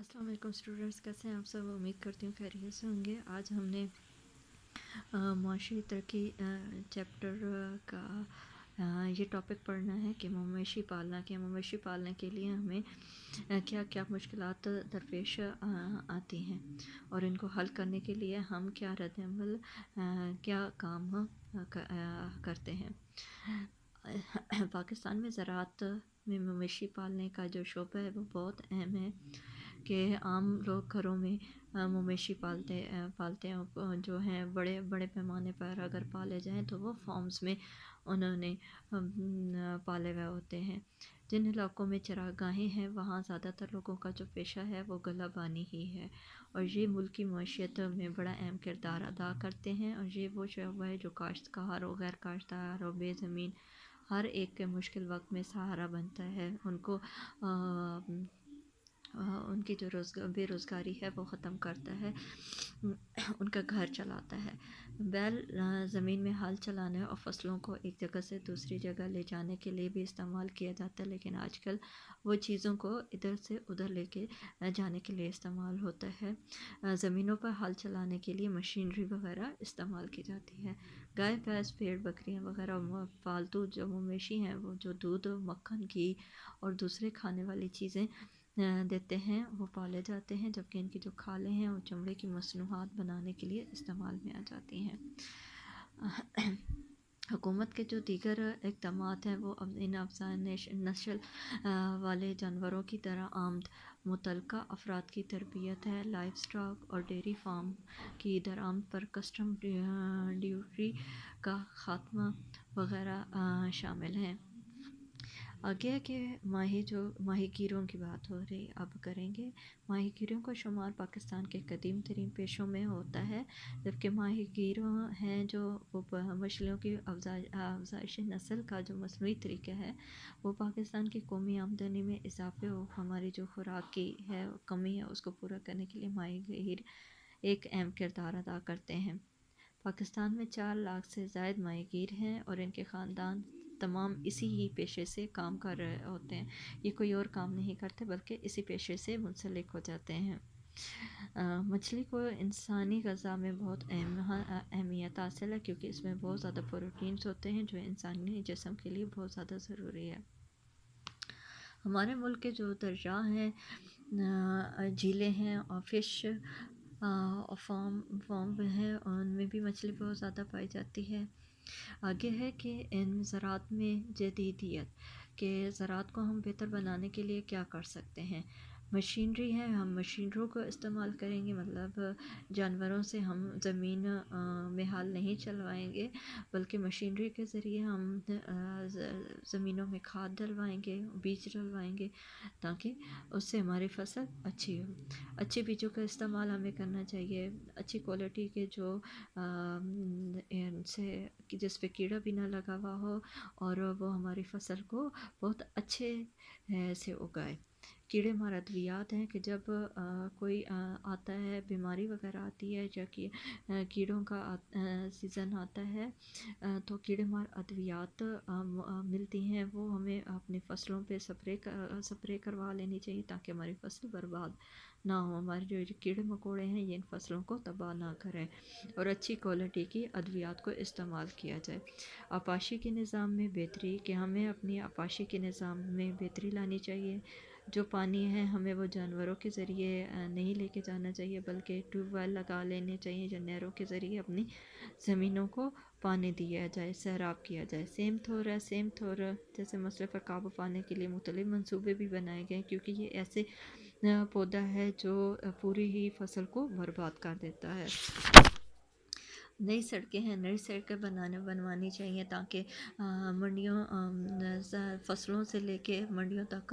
السلام علیکم اسٹوڈنٹس، کیسے ہیں آپ سب؟ امید کرتی ہوں خیریت سے ہوں گے۔ آج ہم نے معاشی ترقی چیپٹر کا یہ ٹاپک پڑھنا ہے کہ مویشی پالنے کے لیے ہمیں کیا کیا مشکلات درپیش آتی ہیں اور ان کو حل کرنے کے لیے ہم کیا رد عمل کیا کام کرتے ہیں۔ پاکستان میں زراعت میں مویشی پالنے کا جو شعبہ ہے وہ بہت اہم ہے کہ عام لوگ گھروں میں مویشی پالتے ہیں، جو ہیں بڑے بڑے پیمانے پر اگر پالے جائیں تو وہ فارمز میں انہوں نے پالے ہوئے ہوتے ہیں۔ جن علاقوں میں چراگاہیں ہیں وہاں زیادہ تر لوگوں کا جو پیشہ ہے وہ غلہ بانی ہی ہے، اور یہ ملک کی معیشت میں بڑا اہم کردار ادا کرتے ہیں، اور یہ وہ شعبہ ہے جو کاشتکار و غیر کاشتکار و بے زمین ہر ایک کے مشکل وقت میں سہارا بنتا ہے، ان کو ان کی جو بے روزگاری ہے وہ ختم کرتا ہے، ان کا گھر چلاتا ہے۔ بیل زمین میں ہل چلانے اور فصلوں کو ایک جگہ سے دوسری جگہ لے جانے کے لیے بھی استعمال کیا جاتا ہے، لیکن آج کل وہ چیزوں کو ادھر سے ادھر لے کے جانے کے لیے استعمال ہوتا ہے۔ زمینوں پر ہل چلانے کے لیے مشینری وغیرہ استعمال کی جاتی ہے۔ گائے، بھینس، بھیڑ، بکریاں وغیرہ پالتو جو مویشی ہیں وہ جو دودھ، مکھن، گھی اور دوسرے کھانے والی چیزیں دیتے ہیں وہ پالے جاتے ہیں، جبکہ ان کی جو کھالیں ہیں وہ چمڑے کی مصنوعات بنانے کے لیے استعمال میں آ جاتی ہیں۔ حکومت کے جو دیگر اقدامات ہیں وہ ان افزائش نسل والے جانوروں کی طرح آمد متعلقہ افراد کی تربیت ہے، لائف سٹاک اور ڈیری فارم کی درآمد پر کسٹم ڈیوٹی کا خاتمہ وغیرہ شامل ہیں۔ آگے ہے کہ ماہی گیروں کی بات ہو رہی اب کریں گے۔ ماہی گیروں کا شمار پاکستان کے قدیم ترین پیشوں میں ہوتا ہے، جبکہ ماہی گیروں ہیں جو مچھلیوں کی افزائش نسل کا جو مصنوعی طریقہ ہے وہ پاکستان کی قومی آمدنی میں اضافے اور ہماری جو خوراک کی ہے کمی ہے اس کو پورا کرنے کے لیے ماہی گیر ایک اہم کردار ادا کرتے ہیں۔ پاکستان میں 4 لاکھ سے زائد ماہی گیر ہیں اور ان کے خاندان تمام اسی ہی پیشے سے کام کر رہے ہوتے ہیں، یہ کوئی اور کام نہیں کرتے بلکہ اسی پیشے سے منسلک ہو جاتے ہیں۔ مچھلی کو انسانی غذا میں بہت اہمیت حاصل ہے کیونکہ اس میں بہت زیادہ پروٹینز ہوتے ہیں جو انسانی جسم کے لیے بہت زیادہ ضروری ہے۔ ہمارے ملک کے جو دریا ہیں، جھیلیں ہیں اور فش فارم ہیں، ان میں بھی مچھلی بہت زیادہ پائی جاتی ہے۔ آگے ہے کہ ان زراعت میں جدیدیت کہ زراعت کو ہم بہتر بنانے کے لیے کیا کر سکتے ہیں۔ مشینری ہے، ہم مشینروں کو استعمال کریں گے، مطلب جانوروں سے ہم زمین میں ہل نہیں چلوائیں گے بلکہ مشینری کے ذریعے ہم زمینوں میں کھاد ڈلوائیں گے، بیج ڈلوائیں گے تاکہ اس سے ہماری فصل اچھی ہو۔ اچھے بیجوں کا استعمال ہمیں کرنا چاہیے، اچھی کوالٹی کے جو سے جس پہ کیڑا بھی نہ لگا ہوا ہو اور وہ ہماری فصل کو بہت اچھے سے اگائے۔ کیڑے مار ادویات ہیں کہ جب کوئی آتا ہے، بیماری وغیرہ آتی ہے یا کہ کیڑوں کا سیزن آتا ہے تو کیڑے مار ادویات ملتی ہیں، وہ ہمیں اپنی فصلوں پہ سپرے کروا لینی چاہیے تاکہ ہماری فصل برباد نہ ہو، ہمارے جو کیڑے مکوڑے ہیں یہ ان فصلوں کو تباہ نہ کریں، اور اچھی کوالٹی کی ادویات کو استعمال کیا جائے۔ آبپاشی کے نظام میں بہتری کہ ہمیں اپنی آبپاشی کے نظام میں بہتری لانی چاہیے۔ جو پانی ہے ہمیں وہ جانوروں کے ذریعے نہیں لے کے جانا چاہیے بلکہ ٹیوب ویل لگا لینے چاہیے جو نہروں کے ذریعے اپنی زمینوں کو پانی دیا جائے، سیراب کیا جائے۔ سیم تھور جیسے مسئلے پر قابو پانے کے لیے مختلف منصوبے بھی بنائے گئے کیونکہ یہ ایسے پودا ہے جو پوری ہی فصل کو برباد کر دیتا ہے۔ نئی سڑکیں ہیں، نئی سڑکیں بنوانی چاہیے تاکہ منڈیوں فصلوں سے لے کے منڈیوں تک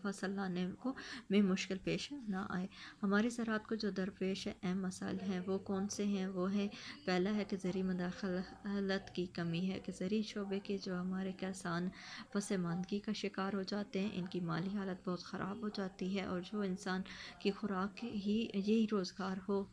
فصل لانے کو میں مشکل پیش نہ آئے۔ ہماری زراعت کو جو درپیش اہم مسائل ہیں وہ کون سے ہیں؟ وہ ہے، پہلا ہے کہ زرعی مداخلت کی کمی ہے کہ زرعی شعبے کے جو ہمارے کسان پسماندگی کا شکار ہو جاتے ہیں، ان کی مالی حالت بہت خراب ہو جاتی ہے، اور جو انسان کی خوراک ہی یہی روزگار ہو